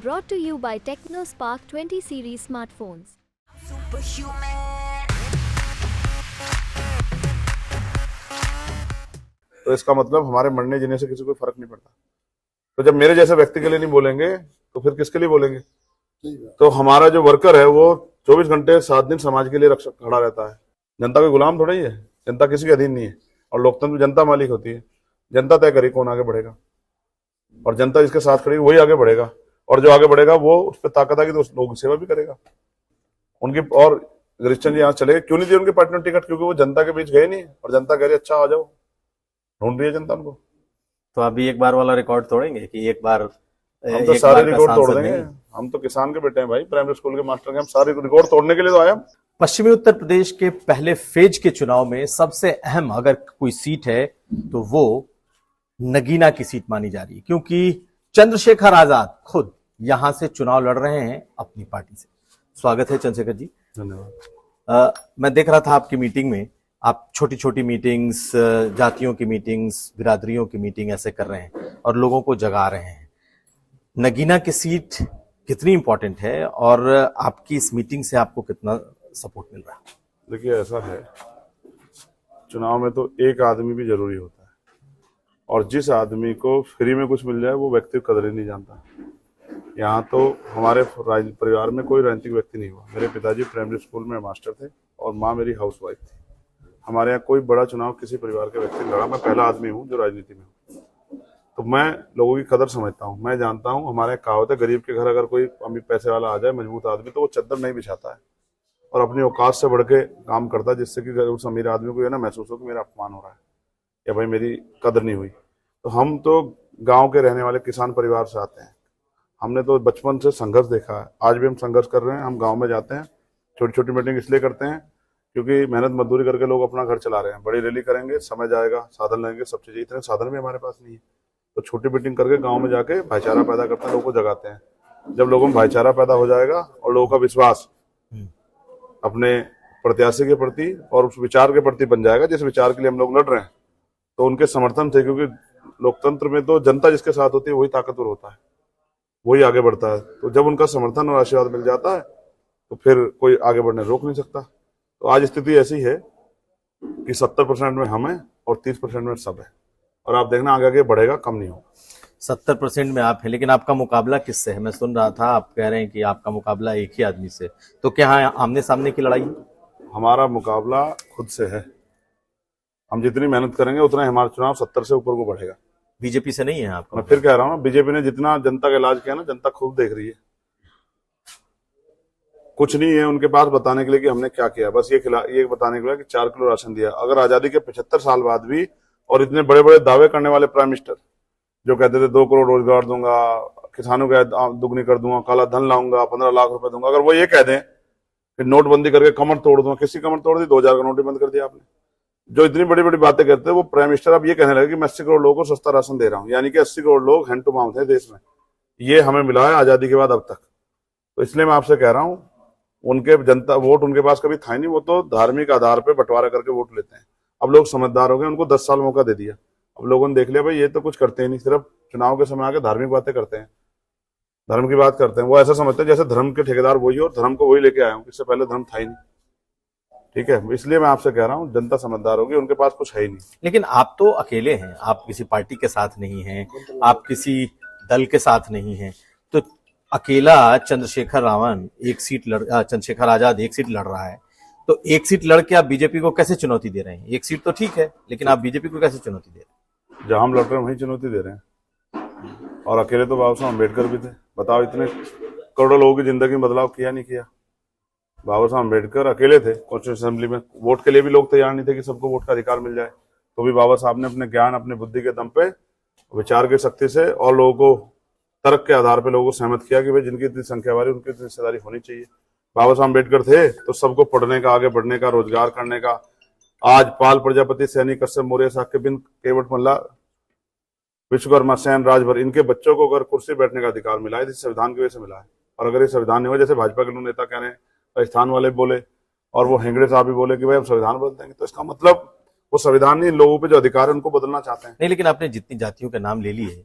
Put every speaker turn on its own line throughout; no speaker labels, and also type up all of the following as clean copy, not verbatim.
Brought to you by TechnoSpark 20 series smartphones.
तो इसका मतलब हमारे मरने जीने से किसी को फर्क नहीं पड़ता। तो जब मेरे जैसे व्यक्ति के लिए नहीं बोलेंगे तो फिर किसके लिए बोलेंगे? तो हमारा जो वर्कर है वो 24 घंटे 7 दिन समाज के लिए रक्षा खड़ा रहता है। जनता के गुलाम थोड़ा ही है, जनता किसी के अधीन नहीं है। और लोकतंत्र में जनता मालिक होती है, जनता तय करेगी कौन आगे बढ़ेगा, और जनता जिसके साथ खड़ी वही आगे बढ़ेगा। और जो आगे बढ़ेगा वो उस पर ताकत आएगी तो उस लोगों की सेवा भी करेगा उनकी। और गिरीश जी यहाँ चले क्यों नहीं दिए उनके पार्टनर टिकट? क्योंकि वो जनता के बीच गए नहीं, और जनता कह रही अच्छा आ जाओ, ढूंढ रही है जनता उनको।
तो अभी एक बार वाला रिकॉर्ड तोड़ेंगे कि एक बार
हम तो सारे रिकॉर्ड तोड़ देंगे। हम तो किसान के बेटे हैं भाई, प्राइमरी स्कूल के मास्टर के। हम सारे रिकॉर्ड तोड़ने के लिए तो आए हम।
पश्चिमी उत्तर प्रदेश के पहले फेज के चुनाव में सबसे अहम अगर कोई सीट है तो वो नगीना की सीट मानी जा रही है, क्योंकि चंद्रशेखर आजाद खुद यहां से चुनाव लड़ रहे हैं अपनी पार्टी से। स्वागत है चंद्रशेखर जी।
धन्यवाद।
मैं देख रहा था आपकी मीटिंग में, आप छोटी छोटी मीटिंग्स, जातियों की मीटिंग्स, बिरादरियों की मीटिंग ऐसे कर रहे हैं और लोगों को जगा रहे हैं। नगीना की सीट कितनी इंपॉर्टेंट है और आपकी इस मीटिंग से आपको कितना सपोर्ट मिल रहा है?
देखिए ऐसा है, चुनाव में तो एक आदमी भी जरूरी होता है, और जिस आदमी को फ्री में कुछ मिल जाए वो व्यक्ति कदर ही नहीं जानता। यहाँ तो हमारे परिवार में कोई राजनीतिक व्यक्ति नहीं हुआ। मेरे पिताजी प्राइमरी स्कूल में मास्टर थे और माँ मेरी हाउसवाइफ थी। हमारे यहाँ कोई बड़ा चुनाव किसी परिवार के व्यक्ति लड़ा। मैं पहला आदमी हूँ जो राजनीति में हूँ, तो मैं लोगों की कदर समझता हूँ। मैं जानता हूँ, हमारे कहावत है, गरीब के घर अगर कोई अमीर पैसे वाला आ जाए, मजबूत आदमी, तो वो चद्दर नहीं बिछाता है और अपनी औकात से बढ़ के काम करता है, जिससे कि उस अमीर आदमी को ये ना महसूस हो कि मेरा अपमान हो रहा है या भाई मेरी कदर नहीं हुई। तो हम तो गाँव के रहने वाले किसान परिवार से आते हैं। हमने तो बचपन से संघर्ष देखा है, आज भी हम संघर्ष कर रहे हैं। हम गांव में जाते हैं, छोटी छोटी मीटिंग इसलिए करते हैं क्योंकि मेहनत मजदूरी करके लोग अपना घर चला रहे हैं। बड़ी रैली करेंगे, समय जाएगा, साधन लगेंगे, सब चीजें, इतने साधन भी हमारे पास नहीं है। तो छोटी मीटिंग करके गांव में जाके भाईचारा पैदा करते हैं, लोगों को जगाते हैं। जब लोगों में भाईचारा पैदा हो जाएगा और लोगों का विश्वास अपने प्रत्याशी के प्रति और उस विचार के प्रति बन जाएगा जिस विचार के लिए हम लोग लड़ रहे हैं, तो उनके समर्थन से, क्योंकि लोकतंत्र में तो जनता जिसके साथ होती है वही ताकतवर होता है, वही आगे बढ़ता है। तो जब उनका समर्थन और आशीर्वाद मिल जाता है तो फिर कोई आगे बढ़ने रोक नहीं सकता। तो आज स्थिति ऐसी है कि 70% में हम हैं और 30% में सब है, और आप देखना आगे आगे बढ़ेगा, कम नहीं होगा।
70% में आप हैं, लेकिन आपका मुकाबला किससे है? मैं सुन रहा था आप कह रहे हैं कि आपका मुकाबला एक ही आदमी से, तो क्या आमने सामने की लड़ाई?
हमारा मुकाबला खुद से है। हम जितनी मेहनत करेंगे उतना हमारा चुनाव 70 से ऊपर को बढ़ेगा।
बीजेपी से नहीं है आपका?
मैं फिर कह रहा हूँ ना, बीजेपी ने जितना जनता का इलाज किया ना, जनता खुद देख रही है। कुछ नहीं है उनके पास बताने के लिए कि हमने क्या किया, बस ये बताने के लिए कि 4 किलो राशन दिया। अगर आजादी के 75 साल बाद भी, और इतने बड़े बड़े दावे करने वाले प्राइम मिनिस्टर जो कहते थे 2 करोड़ रोजगार दूंगा, किसानों की आय दुगनी कर दूंगा, काला धन लाऊंगा, 15 लाख रुपए दूंगा, अगर वो ये कह दें कि नोटबंदी करके कमर तोड़ दूंगा, किसी कमर तोड़ दी? 2000 का नोट बंद कर दिया आपने। जो इतनी बड़ी बड़ी बातें करते हैं वो प्राइम मिनिस्टर अब ये कहने लगे कि मैं 80 करोड़ लोगों को सस्ता राशन दे रहा हूं, यानी कि 80 करोड़ लोग हैंड टू माउथ है देश में। ये हमें मिला है आजादी के बाद अब तक। तो इसलिए मैं आपसे कह रहा हूं, उनके जनता वोट उनके पास कभी था ही नहीं। वो तो धार्मिक आधार पर बंटवारा करके वोट लेते हैं। अब लोग समझदार हो गए, उनको 10 साल मौका दे दिया। अब लोगों ने देख लिया भाई ये तो कुछ करते ही नहीं, सिर्फ चुनाव के समय आके धार्मिक बातें करते हैं, धर्म की बात करते हैं। वो ऐसा समझते हैं जैसे धर्म के ठेकेदार वही हो और धर्म को वही लेके आया हूं, इससे पहले धर्म था ही नहीं। ठीक है, इसलिए मैं आपसे कह रहा हूं, जनता समझदार होगी, उनके पास कुछ है ही नहीं।
लेकिन आप तो अकेले हैं, आप किसी पार्टी के साथ नहीं हैं, आप किसी दल के साथ नहीं हैं, तो अकेला चंद्रशेखर आजाद एक सीट लड़ रहा है, तो एक सीट लड़ के आप बीजेपी को कैसे चुनौती दे रहे हैं? एक सीट तो ठीक है, लेकिन आप बीजेपी को कैसे चुनौती दे रहे हैं?
जहां हम लड़ रहे हैं वहीं चुनौती दे रहे हैं। और अकेले तो बाबा साहब अम्बेडकर भी थे। बताओ, इतने करोड़ों लोगों की जिंदगी में बदलाव किया नहीं किया? बाबा साहब अम्बेडकर अकेले थे कॉन्स्टिट्यूशन असेंबली में। वोट के लिए भी लोग तैयार नहीं थे कि सबको वोट का अधिकार मिल जाए, तो भी बाबा साहब ने अपने ज्ञान, अपनी बुद्धि के दम पे, विचार की शक्ति से और लोगों को तर्क के आधार पे लोगों को सहमत किया कि भाई जिनकी इतनी संख्या वाली उनकी इतनी हिस्सेदारी होनी चाहिए। बाबा साहब अम्बेडकर थे तो सबको पढ़ने का, आगे बढ़ने का, रोजगार करने का। आज पाल प्रजापति, सैनी, कश्यप, मौर्य, साक्यबिन, केवट मल्ला, विश्वकर्मा, सेन, राजभर, इनके बच्चों को अगर कुर्सी बैठने का अधिकार मिला है तो संविधान की वजह से मिला है। और अगर ये संविधान नहीं हुआ, जैसे भाजपा के लोग नेता कह रहे हैं, राजस्थान वाले बोले और वो हेंगड़े साहब भी बोले कि भाई हम संविधान बदल देंगे, तो इसका मतलब वो संविधान नहीं, लोगों पे जो अधिकार है उनको बदलना चाहते हैं।
नहीं, लेकिन आपने जितनी जातियों के नाम ले लिए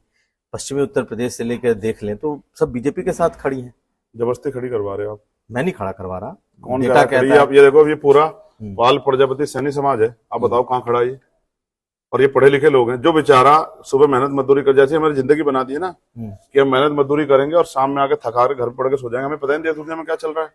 पश्चिमी उत्तर प्रदेश से लेकर देख लें तो सब बीजेपी के साथ खड़ी हैं।
जबरदस्ती खड़ी करवा रहे हो आप।
मैं नहीं खड़ा करवा रहा,
कौन
डेटा
खड़ा
कहता
खड़ी
है।
है? आप ये देखो, ये पूरा पाल प्रजापति सैनी समाज है। आप बताओ कहाँ खड़ा है ये? और ये पढ़े लिखे लोग हैं जो बेचारा सुबह मेहनत मजदूरी कर, जैसे हमारी जिंदगी बना दी है ना कि हम मेहनत मजदूरी करेंगे और शाम में आके थका के घर पड़ के सो जाएंगे। हमें पता ही नहीं देश दुनिया में क्या चल रहा है।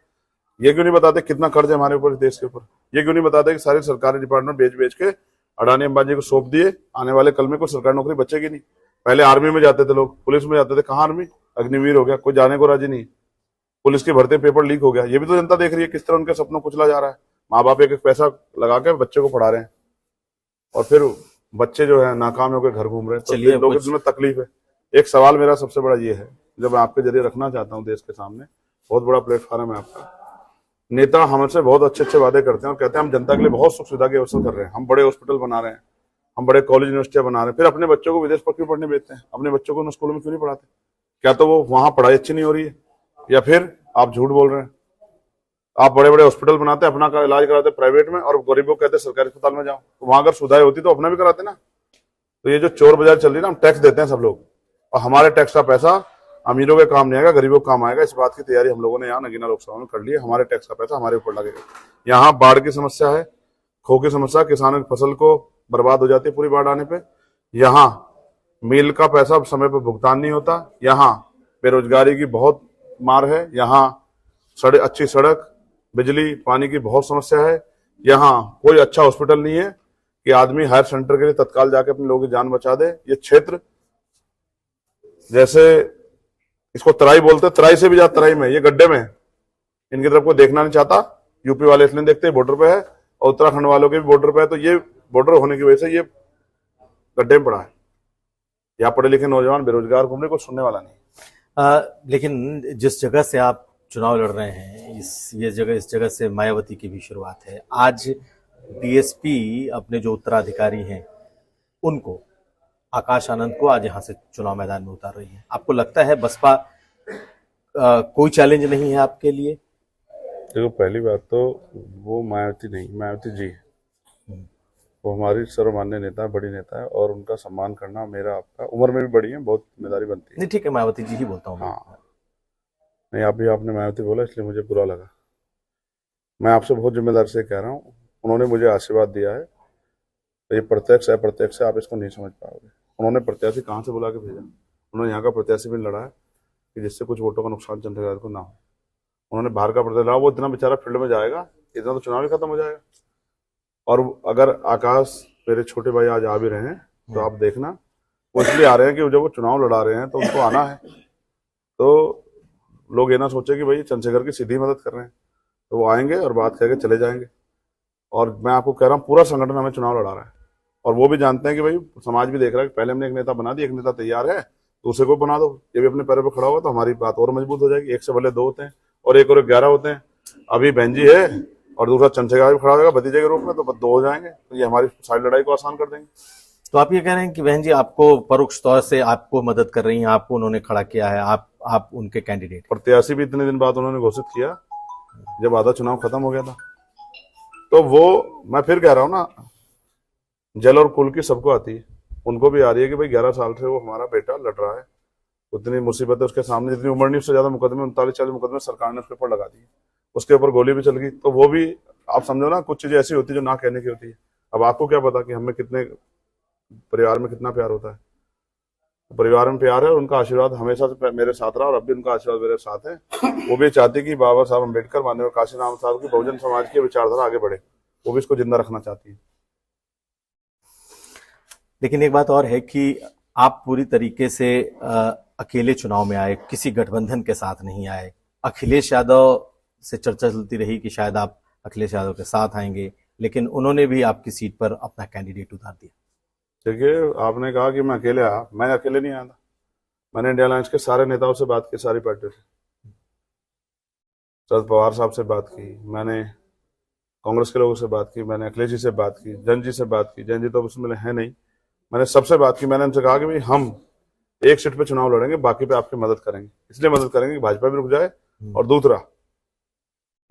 ये क्यों नहीं बताते कितना कर्ज है हमारे ऊपर, देश के ऊपर? ये क्यों नहीं बताते कि सारी सरकारी डिपार्टमेंट बेच बेच के अडानी अंबानी को सौंप दिए? आने वाले कल में कोई सरकारी नौकरी बचेगी नहीं। पहले आर्मी में जाते थे लोग, पुलिस में जाते थे, कहाँ आर्मी? अग्निवीर हो गया, कोई जाने को राजी नहीं। पुलिस की भर्ती पेपर लीक हो गया। ये भी तो जनता देख रही है किस तरह उनके सपनों को कुचला जा रहा है। माँ बाप एक एक पैसा लगा के बच्चे को पढ़ा रहे हैं और फिर बच्चे जो है नाकाम होकर घर घूम रहे हैं। तो
चलिए,
लोगों के दिल में तकलीफ है। एक सवाल मेरा सबसे बड़ा ये है जो मैं आपके जरिए रखना चाहता हूँ देश के सामने, बहुत बड़ा प्लेटफॉर्म है आपका। नेता हमसे बहुत अच्छे अच्छे वादे करते हैं और कहते हैं हम जनता के लिए बहुत सुख सुविधा के अवसर कर रहे हैं, हम बड़े हॉस्पिटल बना रहे हैं, हम बड़े कॉलेज यूनिवर्सिटियां बना रहे हैं। फिर अपने बच्चों को विदेश पर क्यों पढ़ने भेजते हैं? अपने बच्चों को उन स्कूलों में क्यों नहीं पढ़ाते? क्या तो वो वहां पढ़ाई अच्छी नहीं हो रही है, या फिर आप झूठ बोल रहे हैं? आप बड़े बड़े हॉस्पिटल बनाते, अपना इलाज कराते प्राइवेट में और गरीबों को कहते सरकारी अस्पताल में जाओ। तो वहां अगर सुविधाएं होती तो अपना भी कराते ना। तो ये जो चोर बाजार चल रही है ना, हम टैक्स देते हैं सब लोग और हमारे टैक्स का पैसा अमीरों के काम नहीं आएगा, गरीबों के काम आएगा। इस बात की तैयारी हम लोगों ने यहाँ नगीना लोकसभा में कर ली है। हमारे टैक्स का पैसा हमारे ऊपर लगेगा। यहाँ बाढ़ की समस्या है, खो की समस्या, किसानों की फसल को बर्बाद हो जाती है पूरी बाढ़ आने पे। यहाँ मील का पैसा समय पर भुगतान नहीं होता। यहाँ बेरोजगारी की बहुत मार है। यहाँ अच्छी सड़क, बिजली, पानी की बहुत समस्या है। यहाँ कोई अच्छा हॉस्पिटल नहीं है कि आदमी हायर सेंटर के लिए तत्काल जाके अपने लोगों की जान बचा दे। ये क्षेत्र जैसे इसको तराई बोलते, तराई से भी ज्यादा तराई में, ये गड्ढे में, इनकी तरफ को देखना नहीं चाहता। यूपी वाले इसलिए देखते बॉर्डर पे है और उत्तराखंड वालों के भी बॉर्डर पे है। तो ये बॉर्डर होने की वजह से ये गड्ढे में पड़ा है। यहाँ पढ़े लिखे नौजवान बेरोजगार घूमने को सुनने वाला नहीं।
लेकिन जिस जगह से आप चुनाव लड़ रहे हैं, इस जगह से मायावती की भी शुरुआत है। आज बीएसपी अपने जो उत्तराधिकारी हैं उनको, आकाश आनंद को, आज यहाँ से चुनाव मैदान में उतार रही है। आपको लगता है बसपा कोई चैलेंज नहीं है आपके लिए?
देखो, पहली बात तो वो मायावती नहीं, मायावती जी है। वो हमारी सर्वमान्य नेता है, बड़ी नेता है और उनका सम्मान करना मेरा आपका, उम्र में भी बड़ी है, बहुत जिम्मेदारी बनती है।
नहीं, ठीक है, मायावती जी ही बोलता हूँ।
हाँ, नहीं, आपने मायावती बोला इसलिए मुझे बुरा लगा। मैं आपसे बहुत जिम्मेदारी से कह रहा हूँ, उन्होंने मुझे आशीर्वाद दिया है। तो ये प्रत्यक्ष अप्रत्यक्ष है, आप इसको नहीं समझ पाओगे। उन्होंने प्रत्याशी कहाँ से बुला के भेजा? उन्होंने यहाँ का प्रत्याशी भी लड़ा है कि जिससे कुछ वोटों का नुकसान चंद्रशेखर को ना हो। उन्होंने बाहर का प्रत्याशी लड़ा, वो इतना बेचारा फील्ड में जाएगा, इतना तो चुनाव ही खत्म हो जाएगा। और अगर आकाश मेरे छोटे भाई आज आ भी रहे हैं तो आप देखना, वो इसलिए आ रहे हैं कि जब वो चुनाव लड़ा रहे हैं तो उनको आना है। तो लोग ये ना सोचे कि भाई चंद्रशेखर की सीधी मदद कर रहे हैं। तो वो आएंगे और बात कह के चले जाएंगे। और मैं आपको कह रहा हूँ, पूरा संगठन हमें चुनाव लड़ा रहा है और वो भी जानते हैं कि भाई समाज भी देख रहा है कि पहले हमने एक नेता बना दिया, एक नेता तैयार है, दूसरे को बना दो। ये भी अपने पैरों पर खड़ा होगा तो हमारी बात और मजबूत हो जाएगी। एक से भले 2 होते हैं और 11 होते हैं। अभी बहन जी है और दूसरा चंद्रशेखर भी खड़ा होगा भतीजे के रूप में, तो 2 हो जाएंगे। तो ये हमारी सारी लड़ाई को आसान कर देंगे।
तो आप ये कह रहे हैं कि बहन जी आपको परोक्ष तौर से आपको मदद कर रही हैं, आपको उन्होंने खड़ा किया है, आप उनके कैंडिडेट।
प्रत्याशी भी इतने दिन बाद उन्होंने घोषित किया जब आधा चुनाव खत्म हो गया था। तो वो, मैं फिर कह रहा हूं ना, जल और कुल की सबको आती है, उनको भी आ रही है कि भाई 11 साल से वो हमारा बेटा लड़ रहा है। उतनी मुसीबत है उसके सामने, जितनी उम्र नहीं उससे ज्यादा मुकदमे, 39-40 मुकदमे सरकार ने उसके ऊपर लगा दिए। उसके ऊपर गोली भी चल गई। तो वो भी आप समझो ना, कुछ चीजें ऐसी होती है जो ना कहने की होती है। अब आपको क्या पता कि हमें कितने परिवार में कितना प्यार होता है। परिवार में प्यार है, उनका आशीर्वाद हमेशा से मेरे साथ रहा और अब भी उनका आशीर्वाद मेरे साथ है। वो भी चाहती कि बाबा साहब अम्बेडकर, माननीय काशीराम साहब की बहुजन समाज की विचारधारा आगे बढ़े, वो भी इसको जिंदा रखना चाहती है।
लेकिन एक बात और है कि आप पूरी तरीके से अकेले चुनाव में आए, किसी गठबंधन के साथ नहीं आए। अखिलेश यादव से चर्चा चलती रही कि शायद आप अखिलेश यादव के साथ आएंगे, लेकिन उन्होंने भी आपकी सीट पर अपना कैंडिडेट उतार दिया।
देखिए, आपने कहा कि मैं अकेले आया, मैं अकेले नहीं आया था। मैंने इंडिया अलायंस के सारे नेताओं से बात की, सारी पार्टियों से। शरद पवार साहब से बात की, मैंने कांग्रेस के लोगों से बात की, मैंने अखिलेश जी से बात की, जैन जी से बात की। जैन जी तो उसमें है नहीं, मैंने सबसे बात की। मैंने उनसे कहा कि भाई हम एक सीट पे चुनाव लड़ेंगे, बाकी पे आपकी मदद करेंगे। इसलिए मदद करेंगे कि भाजपा भी रुक जाए और दूसरा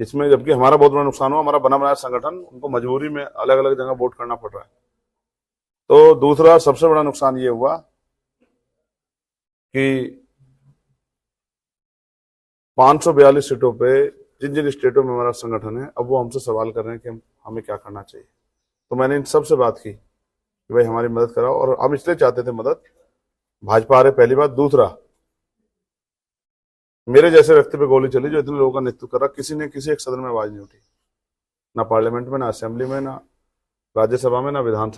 इसमें, जबकि हमारा बहुत बड़ा नुकसान हुआ, हमारा बना बनाया संगठन उनको मजबूरी में अलग अलग जगह वोट करना पड़ रहा है। तो दूसरा सबसे बड़ा नुकसान ये हुआ कि 542 सीटों पे जिन जिन स्टेटों में हमारा संगठन है, अब वो हमसे सवाल कर रहे हैं कि हमें क्या करना चाहिए। तो मैंने इन सब से बात की कि भाई हमारी मदद कराओ, और हम इसलिए चाहते थे मदद, भाजपा आ रहे, पहली बात। दूसरा, मेरे जैसे व्यक्ति पे गोली चली जो इतने लोगों का नेतृत्व कर रहा, किसी ने किसी एक सदन में आवाज नहीं उठी, ना पार्लियामेंट में, ना असेंबली में, ना राज्यसभा में, ना विधान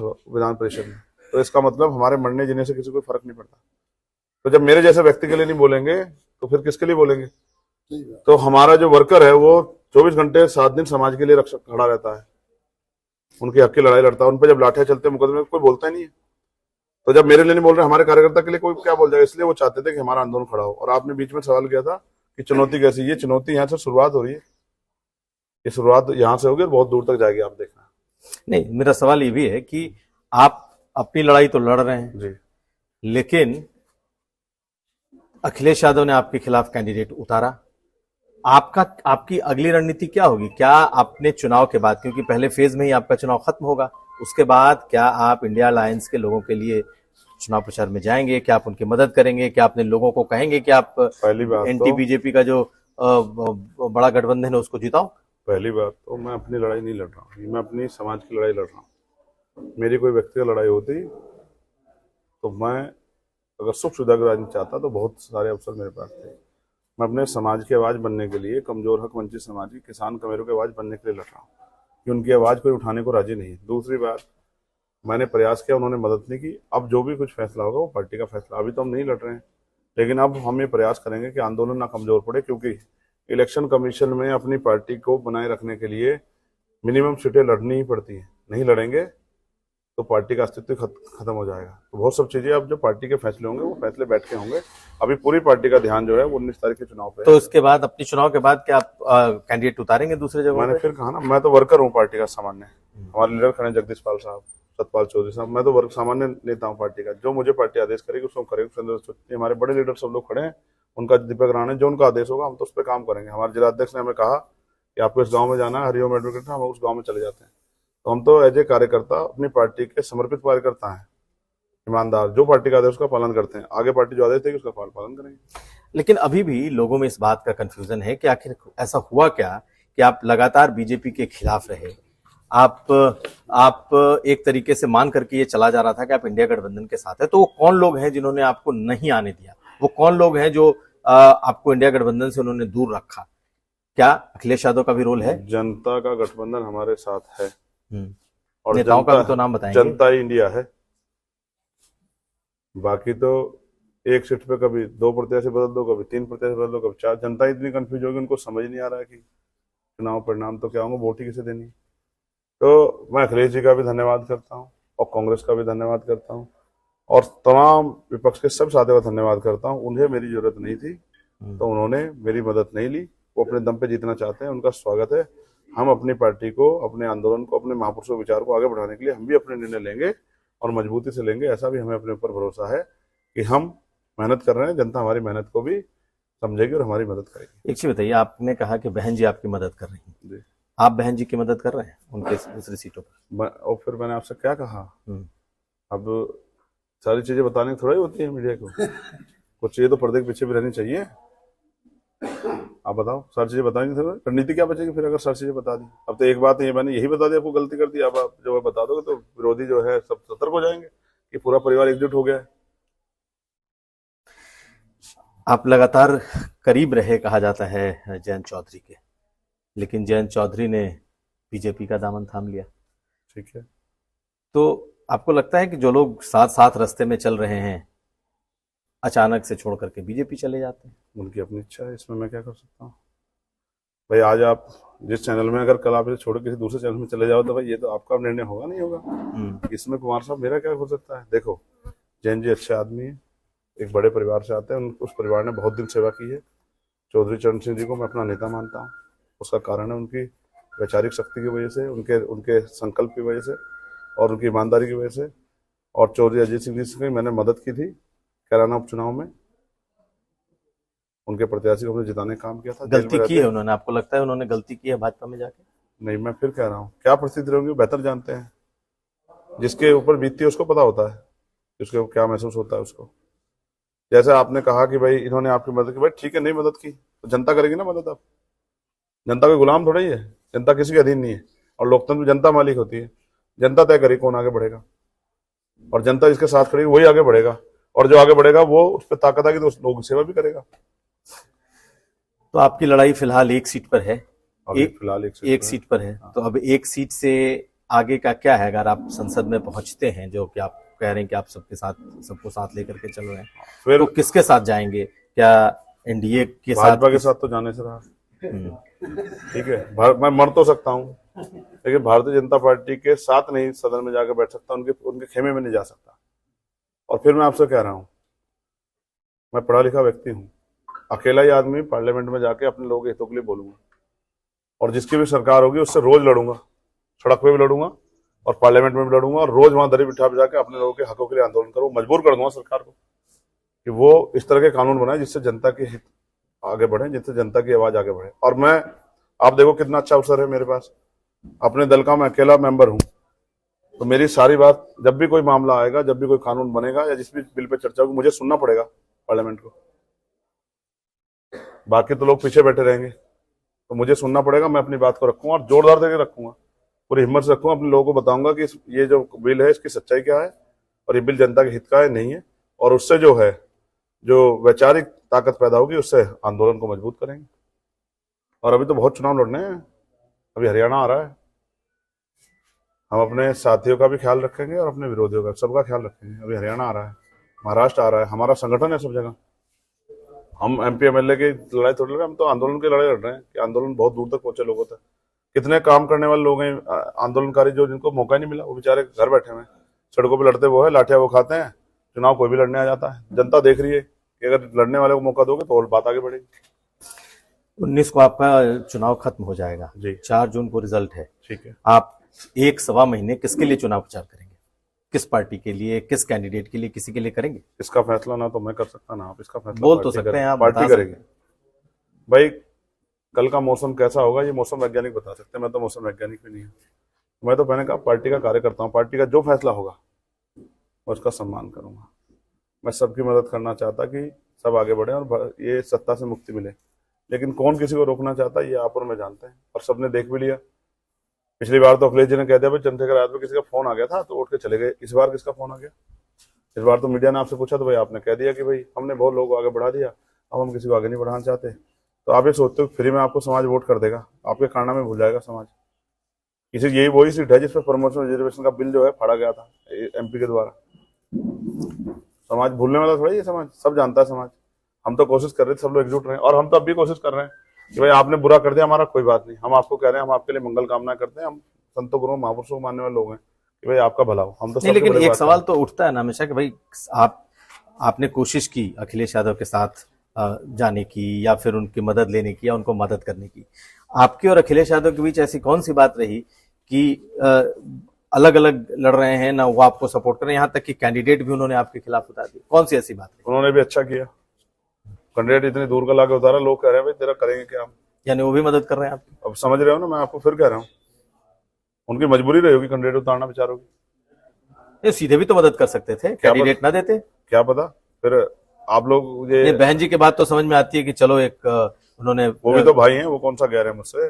परिषद में। तो इसका मतलब हमारे मरने जीने से किसी को फर्क नहीं पड़ता। तो जब मेरे जैसे व्यक्ति के लिए नहीं बोलेंगे तो फिर किसके लिए बोलेंगे? तो हमारा जो वर्कर है वो 24 घंटे 7 दिन समाज के लिए रक्षक खड़ा रहता है, उनकी हक की लड़ाई लड़ता है। उन पर जब लाठियां चलते हैं मुकदमे, कोई बोलता ही नहीं है। तो जब मेरे लिए नहीं बोल रहे, हमारे कार्यकर्ता के लिए कोई क्या बोल जाएगा? इसलिए वो चाहते थे कि हमारा आंदोलन खड़ा हो। और आपने बीच में सवाल किया था कि चुनौती कैसी? ये चुनौती यहाँ से शुरुआत हो रही है, ये शुरुआत यहाँ से होगी और बहुत दूर तक जाएगी, आप देखना।
नहीं, मेरा सवाल ये भी है कि आप अपनी लड़ाई तो लड़ रहे हैं
जी,
लेकिन अखिलेश यादव ने आपके खिलाफ कैंडिडेट उतारा। आपकी अगली रणनीति क्या होगी? क्या आपने चुनाव के बाद, क्योंकि पहले फेज में ही आपका चुनाव खत्म होगा, उसके बाद क्या आप इंडिया अलायंस के लोगों के लिए चुनाव प्रचार में जाएंगे? क्या आप उनकी मदद करेंगे? क्या अपने लोगों को कहेंगे कि आप
पहली बात
एंटी बीजेपी का जो बड़ा गठबंधन है उसको जिताओ?
पहली बात तो मैं अपनी लड़ाई नहीं लड़ रहा हूँ, मैं अपनी समाज की लड़ाई लड़ रहा हूँ। मेरी कोई व्यक्तिगत लड़ाई होती तो मैं अगर सुख सुविधा की राजनीति चाहता तो बहुत सारे अवसर मेरे पास थे। मैं अपने समाज की आवाज बनने के लिए, कमजोर हक वंचित समाज की, किसान कमेरों की आवाज बनने के लिए लड़ रहा हूँ कि उनकी आवाज कोई उठाने को राजी नहीं है। दूसरी बात, मैंने प्रयास किया, उन्होंने मदद नहीं की। अब जो भी कुछ फैसला होगा वो पार्टी का फैसला, अभी तो हम नहीं लड़ रहे हैं, लेकिन अब हम ये प्रयास करेंगे कि आंदोलन ना कमजोर पड़े, क्योंकि इलेक्शन कमीशन में अपनी पार्टी को बनाए रखने के लिए मिनिमम सीटें लड़नी ही पड़ती है। नहीं लड़ेंगे तो पार्टी का अस्तित्व खत्म हो जाएगा। तो बहुत सब चीजें अब जो पार्टी के फैसले होंगे वो फैसले बैठ के होंगे। अभी पूरी पार्टी का ध्यान जो है वो 19 तारीख के चुनाव पे
तो इसके बाद, अपनी चुनाव के बाद क्या आप कैंडिडेट उतारेंगे दूसरे जगह?
मैंने फिर कहा ना, मैं तो वर्कर हूँ पार्टी का सामान्य। हमारे लीडर खड़े जगदीश पाल साहब, सतपाल चौधरी साहब, मैं तो वर्ग सामान्य नेता हूँ पार्टी का। जो मुझे पार्टी आदेश करेगी उसको करेंगे। हमारे बड़े लीडर सब लोग खड़े हैं, उनका दीपक राणा, जो उनका आदेश होगा हम तो उस पर काम करेंगे। हमारे जिलाध्यक्ष ने हमें कहा कि आपको इस गांव में जाना है, हरिओम एडवोकेट, हम उस गांव में चले जाते हैं। तो हम तो एज ए कार्यकर्ता अपनी पार्टी के समर्पित कार्यकर्ता हैं, ईमानदार, जो पार्टी का आदेश उसका पालन करते हैं। आगे पार्टी जो आदेश देगी उसका पालन करेंगे।
लेकिन अभी भी लोगों में इस बात का कंफ्यूजन है कि आखिर ऐसा हुआ क्या कि आप लगातार बीजेपी के खिलाफ रहे। आप एक तरीके से मान करके ये चला जा रहा था कि आप इंडिया गठबंधन के साथ है। तो वो कौन लोग हैं जिन्होंने आपको नहीं आने दिया? वो कौन लोग हैं जो आपको इंडिया गठबंधन से उन्होंने दूर रखा? क्या अखिलेश यादव का भी रोल है?
जनता का गठबंधन हमारे साथ है, और
नेताओं का भी तो नाम बताएंगे।
जनता ही इंडिया है। बाकी तो एक सीट पे कभी 2 प्रत्याशी बदल दो, कभी 3 प्रत्याशी बदल दो, कभी 4। जनता इतनी कंफ्यूज होगी, उनको समझ नहीं आ रहा है कि चुनाव परिणाम तो क्या होंगे, वोट ही किसे देनी। तो मैं अखिलेश जी का भी धन्यवाद करता हूँ और कांग्रेस का भी धन्यवाद करता हूँ और तमाम विपक्ष के सब साथियों का धन्यवाद करता हूँ। उन्हें मेरी जरूरत नहीं थी तो उन्होंने मेरी मदद नहीं ली। वो अपने दम पे जीतना चाहते हैं, उनका स्वागत है। हम अपनी पार्टी को, अपने आंदोलन को, अपने महापुरुषों के विचार को आगे बढ़ाने के लिए हम भी अपने निर्णय लेंगे और मजबूती से लेंगे। ऐसा भी हमें अपने ऊपर भरोसा है कि हम मेहनत कर रहे हैं, जनता हमारी मेहनत को भी समझेगी और हमारी मदद करेगी।
एक चीज बताइए, आपने कहा कि बहन जी आपकी मदद कर रही हैं,
जी,
आप बहन जी की मदद कर रहे हैं उनके दूसरी सीटों पर?
और फिर मैंने आपसे क्या कहा, अब सारी चीजें बताने की थोड़ा ही होती है मीडिया को। कुछ चीजें तो पर्दे के पीछे भी रहनी चाहिए। आप बताओ, सारी चीजें बताएंगे तो रणनीति क्या बचेगी फिर अगर सारी चीजें बता दी। अब तो एक बात है, मैंने यही बता दिया, आपको गलती कर दी। अब आप जो है बता दोगे तो विरोधी जो है सब सतर्क हो जाएंगे कि पूरा परिवार एकजुट हो गया है।
आप लगातार करीब रहे, कहा जाता है, जयंत चौधरी के, लेकिन जयंत चौधरी ने बीजेपी का दामन थाम लिया।
ठीक है,
तो आपको लगता है कि जो लोग साथ साथ रास्ते में चल रहे हैं अचानक से छोड़ करके बीजेपी चले जाते हैं?
उनकी अपनी इच्छा है, इसमें मैं क्या कर सकता हूँ भाई। आज आप जिस चैनल में, अगर कल आप इसे छोड़ किसी दूसरे चैनल में चले जाओ तो भाई ये तो आपका निर्णय होगा, नहीं होगा। इसमें कुमार साहब मेरा क्या हो सकता है? देखो, जैन जी अच्छे आदमी है, एक बड़े परिवार से आते हैं, उस परिवार ने बहुत दिन सेवा की है। चौधरी चरण सिंह जी को मैं अपना नेता मानता हूँ। उसका कारण है उनकी वैचारिक शक्ति की वजह से, उनके संकल्प की वजह से और उनकी ईमानदारी की वजह से। और चौधरी अजीत सिंह जी से मैंने मदद की थी कैराना उपचुनाव में, उनके प्रत्याशी को हमने जिताने का काम किया था।
गलती की है उन्होंने? आपको लगता है उन्होंने गलती की है भाजपा में जाके?
नहीं, मैं फिर कह रहा हूँ, क्या परिस्थिति रहेंगी बेहतर जानते हैं। जिसके ऊपर बीतती है उसको पता होता है उसके क्या महसूस होता है उसको। जैसे आपने कहा कि भाई इन्होंने आपकी मदद की, भाई ठीक है, नहीं मदद की तो जनता करेगी ना मदद। आप जनता के गुलाम थोड़ा ही है, जनता किसी के अधीन नहीं है, और लोकतंत्र में जनता मालिक होती है। जनता तय करेगी कौन आगे बढ़ेगा, और जनता जिसके साथ खड़ी वही आगे बढ़ेगा, और जो आगे बढ़ेगा वो उस पर ताकत आएगी तो उस लोगों की सेवा भी करेगा।
तो आपकी लड़ाई फिलहाल एक सीट पर है,
फिलहाल
एक सीट पर है। तो अब एक सीट से आगे का क्या है? अगर आप संसद में पहुंचते हैं, जो कि आप कह रहे हैं कि आप सबको साथ लेकर के चल रहे हैं,
फिर
तो किसके साथ जाएंगे? क्या एनडीए के साथ?
भाजपा के साथ तो जाने से रहा। ठीक है, मैं मर तो सकता हूँ, लेकिन भारतीय जनता पार्टी के साथ नहीं सदन में जाकर बैठ सकता, उनके खेमे में नहीं जा सकता। और फिर मैं आपसे कह रहा हूँ, मैं पढ़ा लिखा व्यक्ति हूँ, अकेला ही आदमी पार्लियामेंट में जाके अपने लोगों के हितों के लिए बोलूंगा, और जिसकी भी सरकार होगी उससे रोज लड़ूंगा, सड़क पे भी लड़ूंगा और पार्लियामेंट में भी लड़ूंगा, और रोज वहां दरी बिठा के अपने लोगों के हकों के लिए आंदोलन करूंगा। मजबूर कर दूंगा सरकार को कि वो इस तरह के कानून बनाए जिससे जनता के हित आगे बढ़े, जिससे जनता की आवाज आगे बढ़े। और मैं, आप देखो कितना अच्छा अवसर है मेरे पास, अपने दल का मैं अकेला मेंबर हूं, तो मेरी सारी बात, जब भी कोई मामला आएगा, जब भी कोई कानून बनेगा या जिस भी बिल पे चर्चा होगी, मुझे सुनना पड़ेगा पार्लियामेंट को। बाकी तो लोग पीछे बैठे रहेंगे, तो मुझे सुनना पड़ेगा। मैं अपनी बात को रखूंगा और जोरदार देकर रखूंगा, पूरी हिम्मत से रखूंगा, अपने लोगों को बताऊंगा कि ये जो बिल है इसकी सच्चाई क्या है, और ये बिल जनता के हित का है नहीं है, और उससे जो है जो वैचारिक ताकत पैदा होगी उससे आंदोलन को मजबूत करेंगे। और अभी तो बहुत चुनाव लड़ने हैं, अभी हरियाणा आ रहा है, हम अपने साथियों का भी ख्याल रखेंगे और अपने विरोधियों का, सबका ख्याल रखेंगे। अभी हरियाणा आ रहा है, महाराष्ट्र आ रहा है, हमारा संगठन है सब जगह। हम एमपी एमएलए की लड़ाई थोड़ी लड़ रहे हैं, हम तो आंदोलन की लड़ाई लड़ रहे हैं कि आंदोलन बहुत दूर तक पहुंचे लोगों तक। कितने काम करने वाले लोग हैं आंदोलनकारी, जो जिनको मौका नहीं मिला, वो बेचारे घर बैठे हुए हैं, सड़कों पर लड़ते वो है, लाठियां वो खाते हैं। चुनाव कोई भी लड़ने आ जाता है, जनता देख रही है कि अगर लड़ने वाले को मौका दोगे तो और बात आगे बढ़ेगी।
19 को आपका चुनाव खत्म हो जाएगा
जी,
4 जून को रिजल्ट है।
ठीक है।
आप 1 सवा महीने किसके लिए चुनाव प्रचार करेंगे? किस पार्टी के लिए, किस कैंडिडेट के लिए, किसी के लिए करेंगे?
इसका फैसला ना तो मैं कर सकता ना आप, इसका फैसला
बोल तो सकते हैं आप,
पार्टी करेगी। भाई कल का मौसम कैसा होगा ये मौसम वैज्ञानिक बता सकते हैं, मैं तो मौसम वैज्ञानिक भी नहीं हूँ। मैं तो मैंने कहा पार्टी का कार्यकर्ता हूँ, पार्टी का जो फैसला होगा मैं उसका सम्मान करूंगा। मैं सबकी मदद करना चाहता कि सब आगे बढ़े और ये सत्ता से मुक्ति मिले, लेकिन कौन किसी को रोकना चाहता है ये आप और मैं जानते हैं, और सबने देख भी लिया। पिछली बार तो अखिलेश जी ने कह दिया भाई चंद्रशेखर आजाद पे किसी का फोन आ गया था तो उठ के चले गए। इस बार किसका फोन आ गया? इस बार तो मीडिया ने आपसे पूछा तो भाई आपने कह दिया कि भाई हमने बहुत लोगों को आगे बढ़ा दिया, अब हम किसी को आगे नहीं बढ़ाना चाहते। तो आप ये सोचते हो फ्री में आपको समाज वोट कर देगा, आपके कारनामे भूल जाएगा समाज। किसी यही वही सीट है जिसपे प्रमोशन रिजर्वेशन का बिल जो है फाड़ा गया था एमपी के द्वारा। समाज भूलने वाला थोड़ा ये समाज, सब जानता है समाज। हम तो कोशिश कर रहे थे, सब लोग एकजुट रहे, और हम तो अब भी कोशिश कर रहे हैं कि भाई आपने बुरा कर दिया, हमारा कोई बात नहीं, हम आपको कह रहे हैं, हम आपके लिए मंगल कामना करते हैं, हम संतों गुरुओं महापुरुषों को मानने वाले लोग हैं कि भाई आपका भला हो। हम तो
नहीं, लेकिन एक सवाल तो उठता है ना हमेशा कि भाई आपने कोशिश की अखिलेश यादव के साथ जाने की, या फिर उनकी मदद लेने की, या उनको मदद करने की। आपके और अखिलेश यादव के बीच ऐसी कौन सी बात रही कि अलग अलग लड़ रहे हैं ना, वो आपको सपोर्ट कर रहे हैं, यहाँ तक कि कैंडिडेट भी उन्होंने आपके खिलाफ उतार दी? कौन सी ऐसी बात रही?
उन्होंने भी अच्छा किया, कैंडिडेट इतनी दूर का लाके उतारा, लोग कह रहे हैं भाई तेरा करेंगे क्या हम।
यानी वो भी मदद कर रहे हैं आपकी?
अब समझ रहे हो ना, मैं आपको फिर कह रहा हूँ, उनकी मजबूरी रही होगी कैंडिडेट उतारना बेचारों की।
सीधे भी तो मदद कर सकते थे, कैंडिडेट ना देते?
क्या पता, फिर आप लोग ये
बहन जी की बात तो समझ में आती है कि चलो एक उन्होंने,
वो भी तो भाई हैं, वो कौन सा गैर है मुझसे?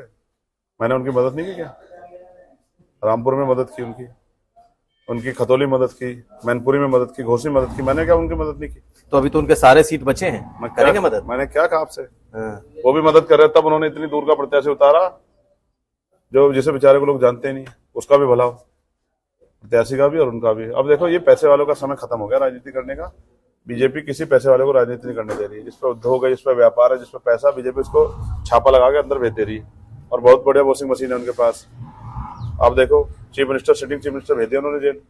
मैंने उनकी मदद नहीं की क्या? रामपुर में मदद की उनकी खतौली मदद की, मैनपुरी में मदद की, घोसी मदद की, मैंने क्या उनकी मदद नहीं की?
तो अभी तो उनके सारे सीट बचे हैं, करेंगे मदद?
मैंने क्या कहा आपसे? वो भी मदद कर रहे, तब उन्होंने इतनी दूर का प्रत्याशी उतारा जो जिसे बेचारे को लोग जानते नहीं, उसका भी भला हो, प्रत्याशी का भी और उनका भी। अब देखो ये पैसे वालों का समय खत्म हो गया राजनीति करने का। बीजेपी किसी पैसे वाले को राजनीति नहीं करने दे रही है। जिस पर उद्योग है, जिस पर व्यापार है, जिस पर पैसा, बीजेपी उसको छापा लगा के अंदर भेज दे रही है, और बहुत बढ़िया वॉशिंग मशीन है उनके पास। आप देखो chief minister, sitting chief minister भेज दिया उन्होंने जेल।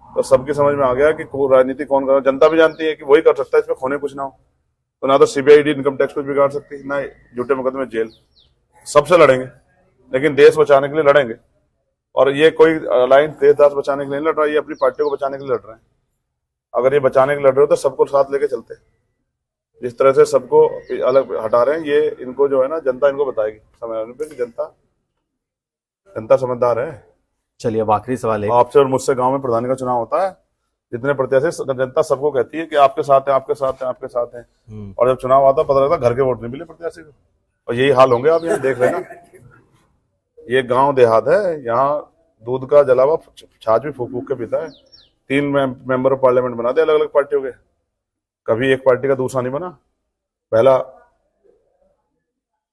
तो सबकी समझ में आ गया कि राजनीति कौन कर रहा है। जनता भी जानती है कि वही कर सकता है, इसमें खोने कुछ ना हो। तो ना तो सीबीआई इनकम टैक्स कुछ बिगाड़ सकती है, ना झूठे मुकदमे जेल। सबसे लड़ेंगे, लेकिन देश बचाने के लिए लड़ेंगे। और ये कोई अलायंस देश बचाने के लिए लड़ रहा है, ये अपनी पार्टी को बचाने के लिए लड़ रहे हैं। अगर ये बचाने के लिए लड़ रहे हो तो सबको साथ लेके चलते। जिस तरह से सबको अलग हटा रहे हैं, ये इनको जो है ना, जनता इनको बताएगी समय आने पे कि जनता समझदार है।
चलिए अब आखिरी सवाल है
आपसे और मुझसे गांव में प्रधानी का चुनाव होता है, जितने प्रत्याशी, जनता सबको कहती है कि आपके साथ है, आपके साथ है, आपके साथ है। और जब चुनाव आता पता लगता घर के वोट नहीं मिले प्रत्याशी को। और यही हाल होंगे आप यहाँ देख लेना। ये गांव देहात है, यहाँ दूध का जला हुआ छाछ भी फूक फूक के पीता है। 3 मेंबर ऑफ पार्लियामेंट बना दे अलग अलग पार्टियों के, कभी एक पार्टी का दूसरा नहीं बना। पहला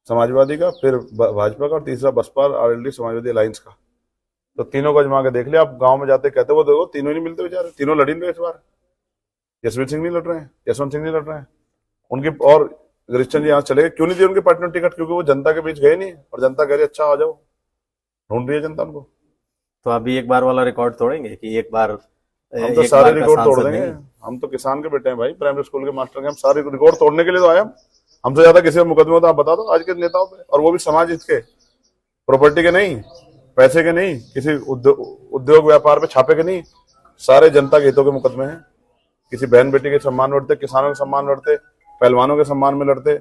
समाजवादी का, फिर भाजपा का, और तीसरा बसपा आरएलडी समाजवादी अलायंस का। तो तीनों को आजमा के देख लिया। आप गांव में जाते कहते वो देखो तीनों ही नहीं मिलते बेचारे, तीनों लड़ी नहीं इस बार। यशवीर सिंह नहीं लड़ रहे हैं, यशवंत सिंह नहीं लड़ रहे हैं उनकी, और गिरीश जी यहाँ चले गए। क्यों नहीं दिए उनके पार्टी ने टिकट? क्योंकि वो जनता के बीच गए नहीं, और जनता कह रही अच्छा आ जाओ, ढूंढ रही है जनता उनको।
तो अभी एक बार वाला रिकॉर्ड तोड़ेंगे कि एक बार?
हम तो सारे रिकॉर्ड तोड़ देंगे। हम तो किसान के बेटे हैं भाई, प्राइमरी स्कूल के मास्टर के। हम सारे रिकॉर्ड तोड़ने के लिए तो आए। हमसे ज्यादा किसी का मुकदमा होता आप बता दो आज के नेताओं पे, और वो भी समाज हित के, प्रॉपर्टी के नहीं, पैसे के नहीं, किसी उद्योग व्यापार पे छापे के नहीं, सारे जनता के हितों के मुकदमे हैं। किसी बहन बेटी के सम्मान में लड़ते, किसानों के सम्मान में लड़ते, पहलवानों के सम्मान में लड़ते।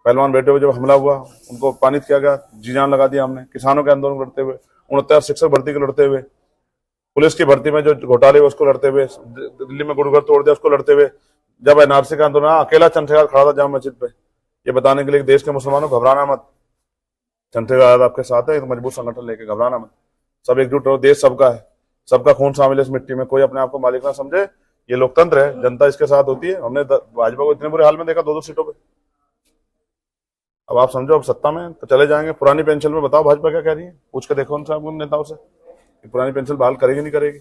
पहलवान बेटे पे जब हमला हुआ उनको पानित किया गया, जी जान लगा दिया हमने। किसानों के आंदोलन लड़ते हुए, 69 शिक्षक भर्ती के लड़ते हुए, पुलिस की भर्ती में जो घोटाले हुए उसको लड़ते हुए, दिल्ली में गुरुघर तोड़ दिया उसको लड़ते हुए। जब एनआरसी का आंदोलन, अकेला चंद्रशेखर खड़ा था जामा मस्जिद पे, ये बताने के लिए देश के मुसलमानों घबराना मत, चंद्रशेखर आपके साथ है, एक मजबूत संगठन लेके घबराना मत, सब एकजुट रहो, देश सबका है, सबका खून शामिल है इस मिट्टी में, कोई अपने आप को मालिक ना समझे। ये लोकतंत्र है, जनता इसके साथ होती है। हमने भाजपा को इतने बुरे हाल में देखा 2-2 सीटों पे। अब आप समझो अब सत्ता में तो चले जाएंगे। पुरानी पेंशन में बताओ भाजपा क्या कह रही है, पूछ के देखो उन नेताओं से कि पुरानी पेंशन बहाल करेगी नहीं करेगी।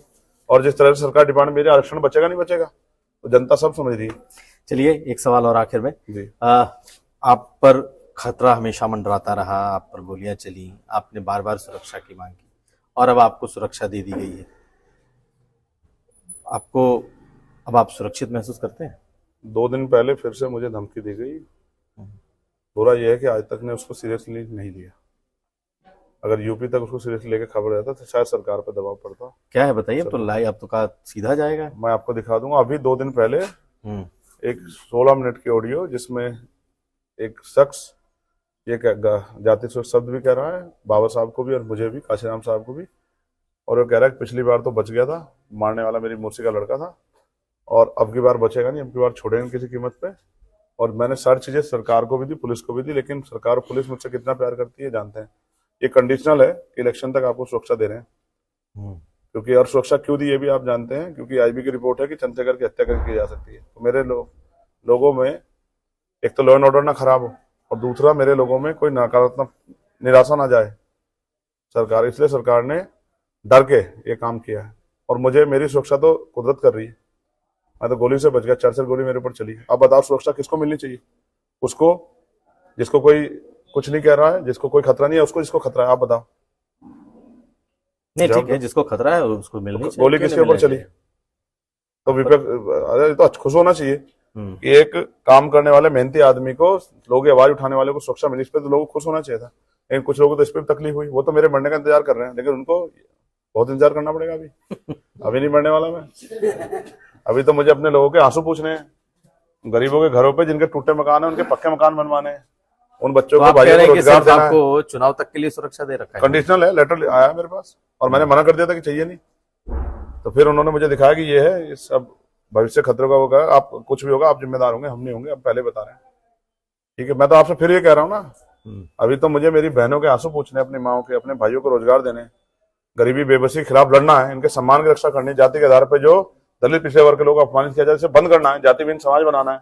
और जिस तरह से सरकार डिमांड मेरे आरक्षण बचेगा नहीं बचेगा, तो जनता सब समझ रही है।
चलिए एक सवाल और आखिर में
जी।
आप पर खतरा हमेशा मंडराता रहा, आप पर गोलियां चली, आपने बार बार सुरक्षा की मांग की, और अब आपको सुरक्षा दे दी गई है। आपको अब आप सुरक्षित महसूस करते हैं?
2 दिन पहले फिर से मुझे धमकी दी गई। बुरा यह है कि आज तक ने उसको सीरियसली नहीं लिया। अगर यूपी तक उसको सीरियसली लेके खबर रहता तो शायद सरकार पर दबाव पड़ता।
क्या है बताइए? तो लाई अब तो कहा सीधा जाएगा।
मैं आपको दिखा दूंगा। अभी 2 दिन पहले एक 16 मिनट की ऑडियो जिसमें एक शख्स ये जाति शब्द भी कह रहा है बाबा साहब को भी और मुझे भी, काशीराम साहब को भी, और वो कह रहा है कि पिछली बार तो बच गया था, मारने वाला मेरी मौसी का लड़का था, और अब की बार बचेगा नहीं, अब की बार छोड़ेंगे किसी कीमत पे। और मैंने सारी चीजें सरकार को भी दी, पुलिस को भी दी, लेकिन सरकार और पुलिस मुझसे कितना प्यार करती है जानते हैं। ये कंडीशनल है कि इलेक्शन तक आपको सुरक्षा दे रहे हैं, क्योंकि और सुरक्षा क्यों दी ये भी आप जानते हैं, क्योंकि आईबी की रिपोर्ट है कि चंद्रशेखर की हत्या करके की जा सकती है। तो मेरे लोगों में एक तो लॉ एंड ऑर्डर ना खराब हो, और दूसरा मेरे लोगों में कोई नकारात्मक निराशा ना जाए सरकार, इसलिए सरकार ने डर के ये काम किया है। और मुझे मेरी सुरक्षा तो कुदरत कर रही है, मैं तो गोली से बच गया, 4 गोली मेरे ऊपर चली। अब बताओ सुरक्षा किसको मिलनी चाहिए? उसको जिसको कोई कुछ नहीं कह रहा है, जिसको कोई खतरा नहीं है, उसको जिसको खतरा है, आप बताओ।
नहीं ठीक है, जिसको खतरा है उसको मिलनी चाहिए।
गोली किसके ऊपर चली? तो विपक्ष तो खुश होना चाहिए कि एक काम करने वाले मेहनती आदमी को, लोग आवाज उठाने वाले को सुरक्षा मिली, इस पर तो लोगों को खुश होना चाहिए था। लेकिन कुछ लोगों को तो इस पर तकलीफ हुई, वो तो मेरे मरने का इंतजार कर रहे हैं, लेकिन उनको बहुत इंतजार करना पड़ेगा। अभी नहीं मरने वाला मैं। अभी तो मुझे अपने लोगों के आंसू पूछने हैं, गरीबों के घरों पे जिनके टूटे मकान है उनके पक्के मकान बनवाने हैं, उन बच्चों को भाइयों को रोजगार देना है।
आपको चुनाव तक के लिए सुरक्षा दे रखा है,
कंडीशनल है, लेटर आया मेरे पास, और मैंने मना कर दिया था कि चाहिए नहीं। तो फिर उन्होंने मुझे दिखाया कि ये है, इस अब भविष्य खतरों का होगा, आप कुछ भी होगा आप जिम्मेदार होंगे, हम नहीं होंगे, अब पहले बता रहे हैं। ठीक है, मैं तो आपसे फिर ये कह रहा हूँ ना, अभी तो मुझे मेरी बहनों के आंसू पूछने, अपनी माओ के, अपने भाइयों को रोजगार देने, गरीबी बेबसी के खिलाफ लड़ना है, इनके सम्मान की रक्षा करनी, जाति के आधार पर जो दलित पिछड़े वर्ग के लोग अपमानित किया जाए इसे बंद करना है, जातिहीन समाज बनाना है।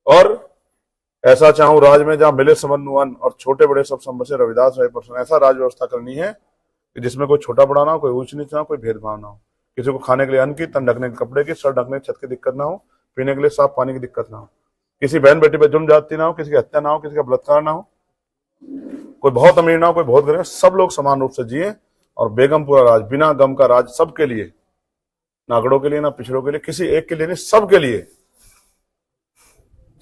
और ऐसा चाहूं राज में जहां मिले समन्वयन और छोटे बड़े सब संबसे रविदास राय पर्सन, ऐसा राज व्यवस्था करनी है कि जिसमें कोई छोटा बड़ा ना हो, कोई ऊंच नीच ना हो, कोई भेदभाव ना हो, किसी को खाने के लिए अन्न की, तन ढकने के कपड़े की, सर ढकने की छत की दिक्कत ना हो, पीने के लिए साफ पानी की दिक्कत ना हो, किसी बहन बेटी पे जुर्म जाती ना हो, किसी की हत्या ना हो, किसी का बलात्कार ना हो, कोई बहुत अमीर ना हो, कोई बहुत गरीब, सब लोग समान रूप से जिए। और बेगमपुरा राज, बिना गम का राज, सबके लिए, ना अगड़ों के लिए ना पिछड़ों के लिए, किसी एक के लिए नहीं, सबके लिए,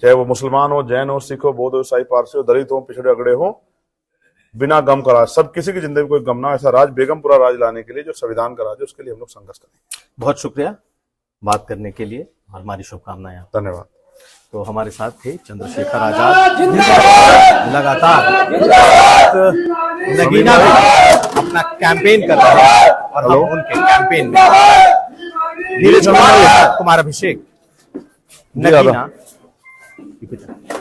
चाहे वो मुसलमान हो, जैन हो, सिख हो, बौद्ध हो, ईसाई, पारसी हो, दलित हो, पिछड़े अगड़े हो, बिना गम का राज, सब किसी की जिंदगी में कोई गम ना, ऐसा राज, बेगमपुरा राज लाने के लिए जो संविधान का राज है, उसके लिए हम लोग संघर्ष करें।
बहुत शुक्रिया बात करने के लिए, हमारी शुभकामनाएं।
धन्यवाद।
तो हमारे साथ थे चंद्रशेखर आजाद, लगातार नगीना में अपना कैंपेन कर रहे हैं, और हम उनके कैंपेन में नीरज कुमार, कुमार अभिषेक,
जी, दादा।
नगीना।